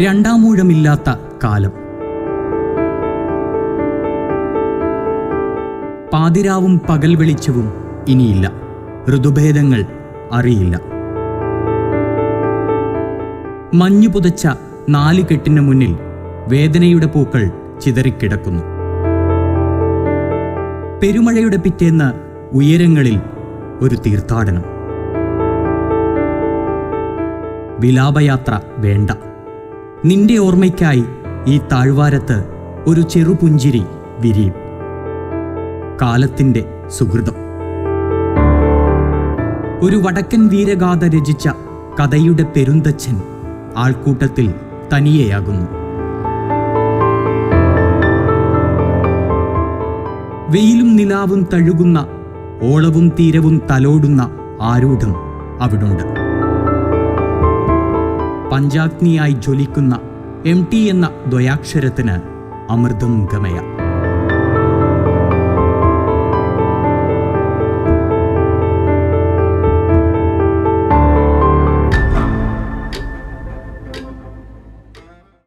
രണ്ടാമൂഴമില്ലാത്ത കാലം. പാതിരാവും പകൽ വെളിച്ചവും ഇനിയില്ല. ഋതുഭേദങ്ങൾ അറിയില്ല. മഞ്ഞു പുതച്ച 4 കെട്ടിന് മുന്നിൽ വേദനയുടെ പൂക്കൾ ചിതറിക്കിടക്കുന്നു. പെരുമഴയുടെ പിറ്റേന്ന് ഉയരങ്ങളിൽ ഒരു തീർത്ഥാടനം. വിലാപയാത്ര വേണ്ട. നിന്റെ ഓർമ്മയ്ക്കായി ഈ താഴ്വാരത്ത് ഒരു ചെറുപുഞ്ചിരി വിരിയും. കാലത്തിൻ്റെ സുഹൃതം. ഒരു വടക്കൻ വീരഗാഥ രചിച്ച കഥയുടെ പെരുന്തച്ഛൻ ആൾക്കൂട്ടത്തിൽ തനിയെയാകുന്നു. വെയിലും നിലാവും തഴുകുന്ന, ഓളവും തീരവും തലോടുന്ന ആരൂഢം അവിടുണ്ട്. പഞ്ചാഗ്നിയായി ജ്വലിക്കുന്ന MT എന്ന ദ്വയാക്ഷരത്തിന് അമൃതം ഗമയ.